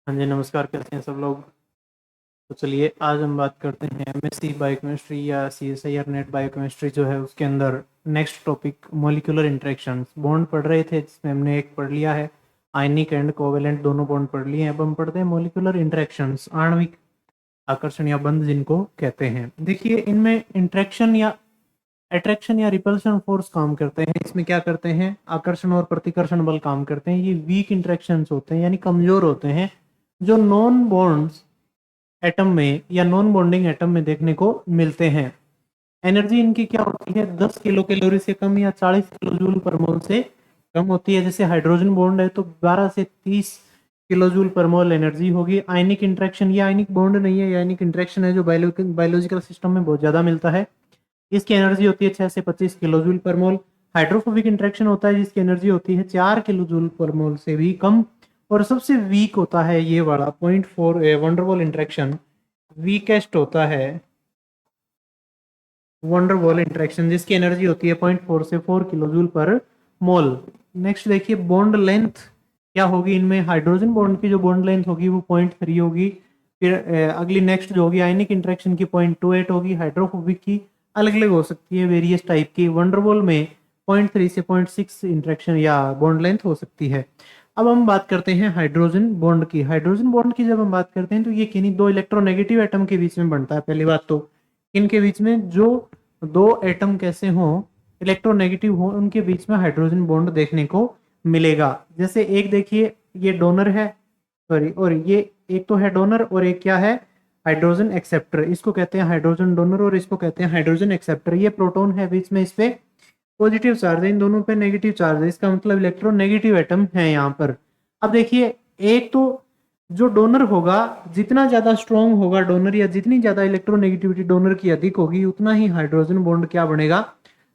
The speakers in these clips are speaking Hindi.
हाँ जी, नमस्कार। कैसे हैं सब लोग? तो चलिए आज हम बात करते हैं एमएससी बायोकेमिस्ट्री या सीएसआई या नेट बायोकेमिस्ट्री जो है उसके अंदर next topic molecular interactions. Bond पढ़ रहे थे जिसमें हमने एक पढ़ लिया है आयनिक एंड कोवेलेंट, दोनों बॉन्ड पढ़ लिए हैं। अब हम पढ़ते हैं मॉलिक्यूलर इंटरेक्शंस, आणविक आकर्षण या बंध जिनको कहते हैं। देखिए इनमें इंटरेक्शन या अट्रैक्शन या रिपल्शन फोर्स काम करते हैं। इसमें क्या करते हैं, आकर्षण और प्रतिकर्षण बल काम करते हैं। ये वीक इंटरेक्शंस होते हैं यानी कमजोर होते हैं, जो नॉन बॉन्ड्स एटम में या नॉन बॉन्डिंग एटम में देखने को मिलते हैं। एनर्जी इनकी क्या होती है, 10 किलो कैलोरी से कम या 40 किलो जूल पर मोल से कम होती है। जैसे हाइड्रोजन बॉन्ड है तो 12 से 30 किलो जूल पर मोल एनर्जी होगी। आयनिक इंटरेक्शन, ये आयनिक बॉन्ड नहीं है, ये आयनिक इंटरेक्शन है जो बायोलॉजिकल सिस्टम में बहुत ज्यादा मिलता है। इसकी एनर्जी होती है 6 से 25 किलो जूल पर मोल। हाइड्रोफोबिक इंटरेक्शन होता है जिसकी एनर्जी होती है 4 किलो जूल पर मोल से भी कम। और सबसे वीक होता है ये वाला 0.4 वंडरवॉल इंटरेक्शन, वीकेस्ट होता है वंडरवॉल इंटरेक्शन जिसकी एनर्जी होती है 0.4 से 4 किलो जूल पर मोल। नेक्स्ट देखिए बॉन्ड लेंथ क्या होगी इनमें। हाइड्रोजन बॉन्ड की जो बॉन्ड लेंथ होगी वो 0.3 होगी। फिर अगली नेक्स्ट जो होगी आयनिक इंटरेक्शन की 0.28 होगी। हाइड्रोफोबिक की अलग अलग हो सकती है, वेरियस टाइप की। वंडरवॉल में 0.3 से 0.6 इंटरेक्शन या बॉन्ड लेंथ हो सकती है। अब हम बात करते हैं हाइड्रोजन बॉन्ड की। हाइड्रोजन बॉन्ड की जब हम बात करते हैं तो ये किन्हीं दो इलेक्ट्रोनेगेटिव एटम के बीच में बनता है। पहली बात तो इनके बीच में जो दो एटम कैसे हों, इलेक्ट्रोनेगेटिव हो, उनके बीच में हाइड्रोजन बॉन्ड देखने को मिलेगा। जैसे एक देखिए ये डोनर है, सॉरी, और ये एक तो है डोनर और एक क्या है, हाइड्रोजन एक्सेप्टर। इसको कहते हैं हाइड्रोजन डोनर और इसको कहते हैं हाइड्रोजन एक्सेप्टर। ये प्रोटॉन है बीच में, इस पे पॉजिटिव चार्ज है, इन दोनों पे नेगेटिव चार्ज है, इसका मतलब इलेक्ट्रोनेगेटिव एटम है यहाँ पर। अब देखिए एक तो जो डोनर होगा, जितना ज्यादा स्ट्रॉन्ग होगा डोनर या जितनी ज्यादा इलेक्ट्रोनेगेटिविटी डोनर की अधिक होगी उतना ही हाइड्रोजन बॉन्ड क्या बनेगा,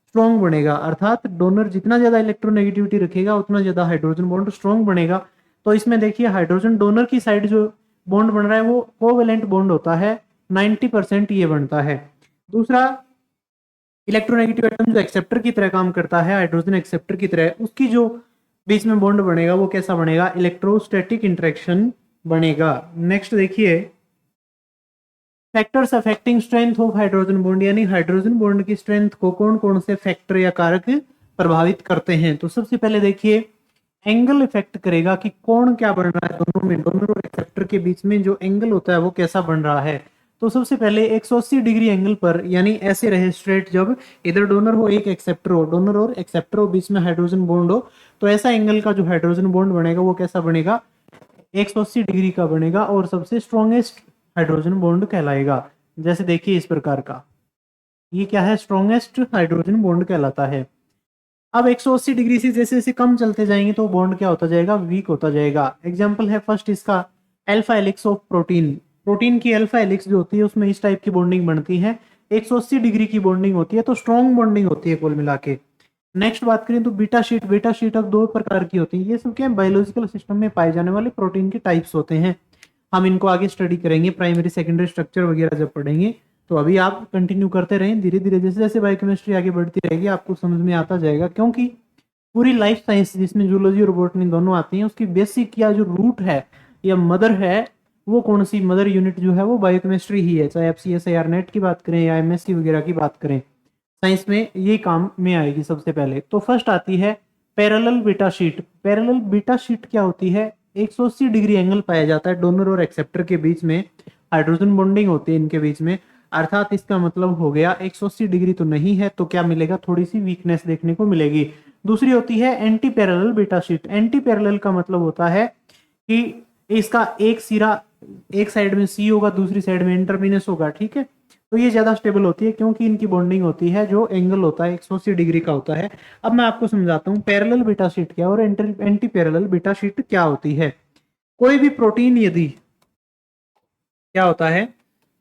स्ट्रॉन्ग बनेगा। अर्थात डोनर जितना ज्यादा इलेक्ट्रोनेगेटिविटी रखेगा उतना ज्यादा हाइड्रोजन बॉन्ड स्ट्रॉन्ग बनेगा। तो इसमें देखिए हाइड्रोजन डोनर की साइड जो बॉन्ड बन रहा है वो कोवेलेंट बॉन्ड होता है, 90% ये बनता है। दूसरा, इलेक्ट्रोनेगेटिव एटम जो एक्सेप्टर की तरह काम करता है, हाइड्रोजन एक्सेप्टर की तरह, उसकी जो बीच में बॉन्ड बनेगा वो कैसा बनेगा, इलेक्ट्रोस्टैटिक इंटरेक्शन बनेगा। नेक्स्ट देखिए factors affecting strength of hydrogen bond, यानी हाइड्रोजन बॉन्ड की स्ट्रेंथ को कौन कौन से फैक्टर या कारक प्रभावित करते हैं। तो सबसे पहले देखिए एंगल इफेक्ट करेगा कि कौन क्या बन रहा है दोनों में, डोनर और एक्सेप्टर के बीच में जो एंगल होता है वो कैसा बन रहा है। तो सबसे पहले 180 डिग्री एंगल पर, यानी ऐसे रहे स्ट्रेट, जब इधर डोनर हो एक एक्सेप्टर हो, डोनर और एक्सेप्टर हो, बीच में हाइड्रोजन बॉन्ड हो, तो ऐसा एंगल का जो हाइड्रोजन बॉन्ड बनेगा वो कैसा बनेगा, 180 डिग्री का बनेगा और सबसे स्ट्रॉन्गेस्ट हाइड्रोजन बॉन्ड कहलाएगा। जैसे देखिए इस प्रकार का, ये क्या है, स्ट्रॉन्गेस्ट हाइड्रोजन बॉन्ड कहलाता है। अब 180 डिग्री से जैसे जैसे कम चलते जाएंगे तो बॉन्ड क्या होता जाएगा, वीक होता जाएगा। एग्जांपल है फर्स्ट इसका alpha helix of protein. Protein की अल्फा हेलिक्स जो होती है उसमें इस टाइप की बॉन्डिंग बनती है, 180 डिग्री की बॉन्डिंग होती है, तो स्ट्रॉन्ग बॉन्डिंग होती है कुल मिला के। नेक्स्ट बात करें तो बीटा शीट। बीटा शीट अब दो प्रकार की होती है। ये सब क्या है, बायोलॉजिकल सिस्टम में पाए जाने वाले प्रोटीन के टाइप्स होते हैं। हम इनको आगे स्टडी करेंगे, प्राइमरी सेकेंडरी स्ट्रक्चर वगैरह जब पढ़ेंगे। तो अभी आप कंटिन्यू करते रहें, धीरे धीरे जैसे जैसे बायोकेमिस्ट्री आगे बढ़ती रहेगी आपको समझ में आता जाएगा। क्योंकि पूरी लाइफ साइंस जिसमें जूलॉजी और बॉटनी दोनों आती हैं, उसकी बेसिक या जो रूट है या मदर है, वो कौन सी मदर यूनिट जो है वो बायोकेमिस्ट्री ही है। चाहे आप CSIR नेट की बात करें या MSc वगैरह की बात करें, साइंस में ये काम में आएगी सबसे पहले। तो फर्स्ट आती है parallel beta sheet. Parallel beta sheet क्या होती है, 180 डिग्री एंगल पाया जाता है डोनर और एक्सेप्टर के बीच में, हाइड्रोजन बॉन्डिंग होती है इनके बीच में। अर्थात इसका मतलब हो गया 180 डिग्री तो नहीं है, तो क्या मिलेगा, थोड़ी सी वीकनेस देखने को मिलेगी। दूसरी होती है anti parallel beta sheet. Anti parallel का मतलब होता है कि इसका एक सिरा एक साइड में सी होगा, दूसरी साइड में एन टर्मिनस होगा, ठीक है। तो ये ज्यादा स्टेबल होती है क्योंकि इनकी बॉन्डिंग होती है, जो एंगल होता है 180 डिग्री का होता है। अब मैं आपको समझाता हूँ पैरेलल बीटा शीट क्या और एंटी पैरेलल बीटा शीट क्या होती है। कोई भी प्रोटीन यदि क्या होता है,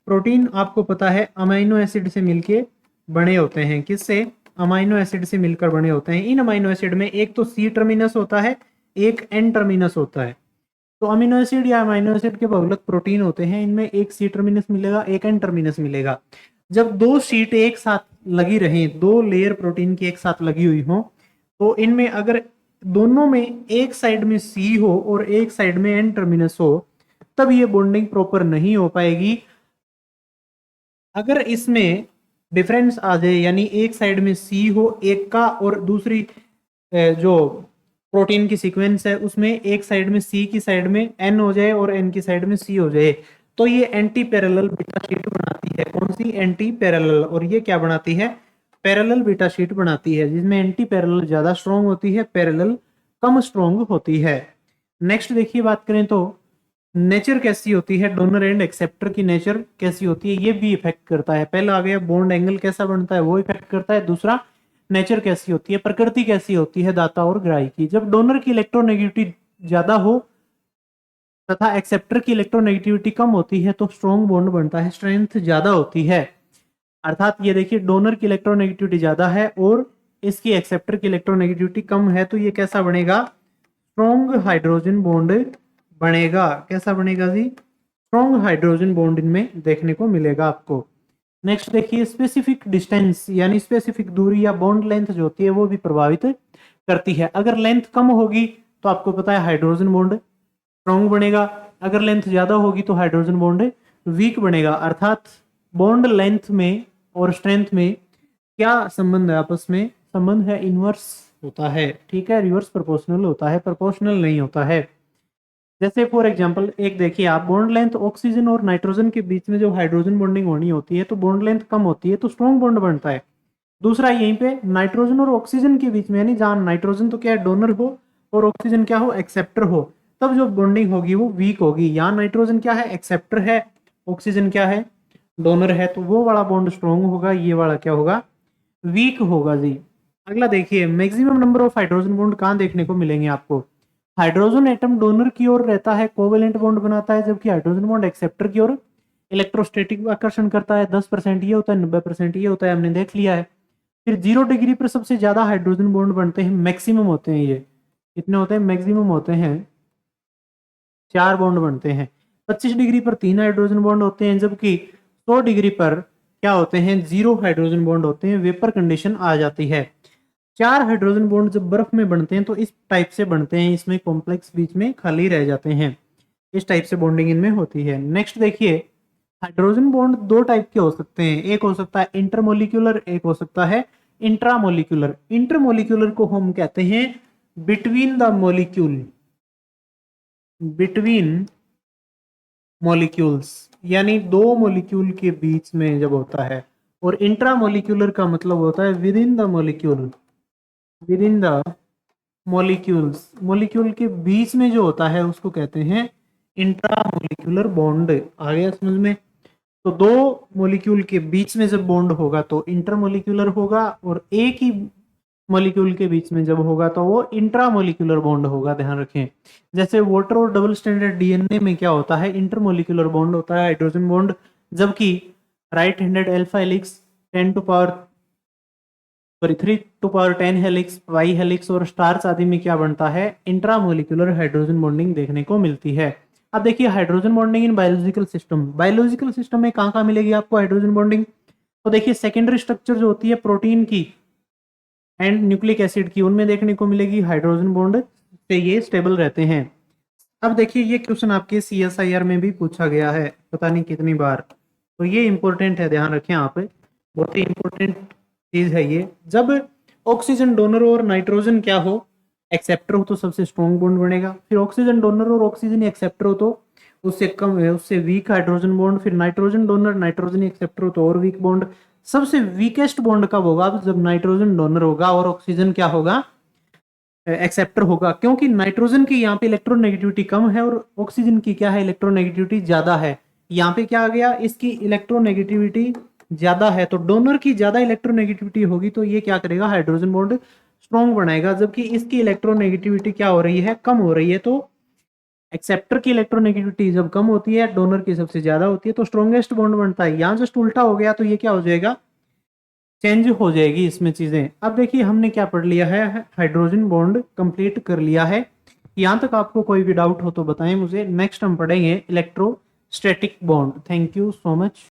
प्रोटीन आपको पता है अमाइनो एसिड से मिलके बने होते हैं। किससे, अमाइनो एसिड से मिलकर बने होते हैं। इन अमाइनो एसिड में एक तो सी टर्मिनस होता है, एक एन टर्मिनस होता है। तो अमीनो एसिड या अमाइनो एसिड के बहुलक प्रोटीन होते हैं, इनमें एक सी टर्मिनस मिलेगा, एक एन टर्मिनस मिलेगा। जब दो शीट एक साथ लगी रहें, दो लेयर प्रोटीन की एक साथ लगी हुई हो, तो इनमें अगर दोनों में एक साइड में सी हो और एक साइड में एन टर्मिनस हो, तब ये बॉन्डिंग प्रॉपर नहीं हो पाएगी। अगर इसमें डिफरेंस आ जाए, यानी एक साइड में सी हो एक का और दूसरी जो प्रोटीन की सीक्वेंस है उसमें एक साइड में सी की साइड में एन हो जाए और एन की साइड में सी हो जाए, तो ये एंटी पैरेलल बीटा शीट बनाती है। कौन सी? Anti parallel. और ये क्या बनाती है? पैरेलल बीटा शीट बनाती है, जिसमें एंटी पैरेलल ज्यादा स्ट्रॉन्ग होती है, पैरेलल कम स्ट्रॉन्ग होती है। नेक्स्ट देखिए, बात करें तो नेचर कैसी होती है, डोनर एंड एक्सेप्टर की नेचर कैसी होती है, ये भी इफेक्ट करता है। पहला आ गया बॉन्ड एंगल कैसा बनता है, वो इफेक्ट करता है। दूसरा नेचर कैसी होती है, प्रकृति कैसी होती है दाता और ग्राही की। जब डोनर की इलेक्ट्रोनेगेटिविटी ज्यादा हो तथा एक्सेप्टर की इलेक्ट्रोनेगेटिविटी कम होती है तो स्ट्रॉन्ग बॉन्ड बनता है, स्ट्रेंथ ज्यादा होती है। अर्थात ये देखिए, डोनर की इलेक्ट्रोनेगेटिविटी ज्यादा है और इसकी एक्सेप्टर की इलेक्ट्रोनेगेटिविटी कम है, तो ये कैसा बनेगा? स्ट्रॉन्ग हाइड्रोजन बॉन्ड बनेगा। कैसा बनेगा जी? स्ट्रॉन्ग हाइड्रोजन बॉन्ड इनमें देखने को मिलेगा आपको। नेक्स्ट देखिए, स्पेसिफिक डिस्टेंस यानी स्पेसिफिक दूरी या बॉन्ड लेंथ जो होती है वो भी प्रभावित करती है। अगर लेंथ कम होगी तो आपको पता है हाइड्रोजन बॉन्ड स्ट्रॉन्ग बनेगा, अगर लेंथ ज्यादा होगी तो हाइड्रोजन बॉन्ड वीक बनेगा। अर्थात बॉन्ड लेंथ में और स्ट्रेंथ में क्या संबंध है आपस में? संबंध है इनवर्स होता है, ठीक है, रिवर्स प्रोपोर्शनल होता है, प्रोपोर्शनल नहीं होता है। जैसे फॉर एग्जांपल एक देखिए आप, बॉन्ड लेंथ ऑक्सीजन और नाइट्रोजन के बीच में जो हाइड्रोजन बॉन्डिंग होनी होती है तो बॉन्ड लेंथ कम होती है तो स्ट्रॉन्ग बॉन्ड बनता है। दूसरा यहीं पे नाइट्रोजन और ऑक्सीजन के बीच में, यानी जहां नाइट्रोजन तो क्या है, डोनर हो और ऑक्सीजन क्या हो, एक्सेप्टर हो, तब जो बॉन्डिंग होगी वो वीक होगी। यहाँ नाइट्रोजन क्या है, एक्सेप्टर है, ऑक्सीजन क्या है, डोनर है, तो वो वाला बॉन्ड स्ट्रॉन्ग होगा, ये वाला क्या होगा, वीक होगा जी। अगला देखिए, maximum number of hydrogen bond कहाँ देखने को मिलेंगे आपको? हाइड्रोजन एटम डोनर की ओर रहता है, कोवेलेंट बॉन्ड बनाता है, जबकि हाइड्रोजन बॉन्ड एक्सेप्टर की ओर इलेक्ट्रोस्टैटिक आकर्षण करता है। 10% ये होता है, 90% ये होता है, हमने देख लिया है। फिर 0 डिग्री पर सबसे ज्यादा हाइड्रोजन बॉन्ड बनते हैं, मैक्सिमम होते हैं। ये कितने होते हैं? मैक्सिमम होते हैं 4 बॉन्ड बनते हैं। 25 डिग्री पर 3 हाइड्रोजन बॉन्ड होते हैं, जबकि 100 डिग्री पर क्या होते हैं, 0 हाइड्रोजन बॉन्ड होते हैं, वेपर कंडीशन आ जाती है। 4 हाइड्रोजन बॉन्ड जब बर्फ में बनते हैं तो इस टाइप से बनते हैं, इसमें कॉम्प्लेक्स बीच में खाली रह जाते हैं, इस टाइप से बॉन्डिंग इनमें होती है। नेक्स्ट देखिए, हाइड्रोजन बॉन्ड 2 टाइप के हो सकते हैं, एक हो सकता है इंटरमोलिक्यूलर, एक हो सकता है इंट्रामोलिक्यूलर। इंटरमोलिक्यूलर को हम कहते हैं between the molecule, between molecules, यानी 2 मॉलिक्यूल के बीच में जब होता है। और इंट्रामोलिक्यूलर का मतलब होता है with in the molecule, with in the molecules, molecule के बीच में जो होता है उसको कहते हैं इंट्रामोलिक्यूलर बॉन्ड। आ गया समझ में? तो 2 मॉलिक्यूल के बीच में जब बॉन्ड होगा तो इंटरमोलिक्यूलर होगा, और एक ही मॉलिक्यूल के बीच में जब होगा तो वो इंट्रामोलिक्यूलर बॉन्ड होगा, ध्यान रखें। जैसे वाटर और डबल स्टैंडर्ड डीएनए में क्या होता है, इंटरमोलिक्यूलर बॉन्ड होता है, हाइड्रोजन बॉन्ड, जबकि right handed alpha helix 3 to 10 helix, Y helix और स्टार्च आदि में क्या बनता है, इंट्रामोलिक्यूलर हाइड्रोजन बॉन्डिंग देखने को मिलती है। अब देखिए hydrogen bonding in biological system, biological system में कहाँ कहाँ मिलेगी आपको हाइड्रोजन बॉन्डिंग? तो देखिए सेकेंडरी स्ट्रक्चर जो होती है प्रोटीन की एंड न्यूक्लिक एसिड की, उनमें देखने को मिलेगी हाइड्रोजन बॉन्ड से ये स्टेबल रहते हैं। अब देखिए ये क्वेश्चन आपके CSIR में भी पूछा गया है, पता नहीं कितनी बार, तो ये इंपॉर्टेंट है, ध्यान रखें आप, बहुत ही इंपॉर्टेंट चीज है ये। जब ऑक्सीजन डोनर और नाइट्रोजन क्या हो, एक्सेप्टर हो, तो सबसे स्ट्रॉन्ग बॉन्ड बनेगा। फिर ऑक्सीजन डोनर और ऑक्सीजन एक्सेप्टर हो तो उससे कम है, उससे वीक हाइड्रोजन बॉन्ड। फिर नाइट्रोजन डोनर नाइट्रोजन एक्सेप्टर हो तो और वीक बॉन्ड। सबसे वीकेस्ट बॉन्ड कब होगा? जब नाइट्रोजन डोनर होगा और ऑक्सीजन क्या होगा, एक्सेप्टर होगा, क्योंकि नाइट्रोजन की यहाँ पे इलेक्ट्रोनेगेटिविटी कम है और ऑक्सीजन की क्या है, इलेक्ट्रोनेगेटिविटी ज्यादा है। यहाँ पे क्या आ गया, इसकी इलेक्ट्रोनेगेटिविटी ज्यादा है, तो डोनर की ज्यादा इलेक्ट्रोनेगेटिविटी होगी तो ये क्या करेगा, हाइड्रोजन बॉन्ड स्ट्रॉन्ग बनाएगा, जबकि इसकी इलेक्ट्रोनेगेटिविटी क्या हो रही है, कम हो रही है। तो एक्सेप्टर की इलेक्ट्रोनेगेटिविटी जब कम होती है, डोनर की सबसे ज्यादा होती है, तो स्ट्रॉन्गेस्ट बॉन्ड बनता है। यहाँ जस्ट उल्टा हो गया तो ये क्या हो जाएगा, चेंज हो जाएगी इसमें चीजें। अब देखिए हमने क्या पढ़ लिया है, हाइड्रोजन बॉन्ड कंप्लीट कर लिया है। यहाँ तक आपको कोई भी डाउट हो तो बताएं मुझे। नेक्स्ट हम पढ़ेंगे electrostatic bond. Thank you so much.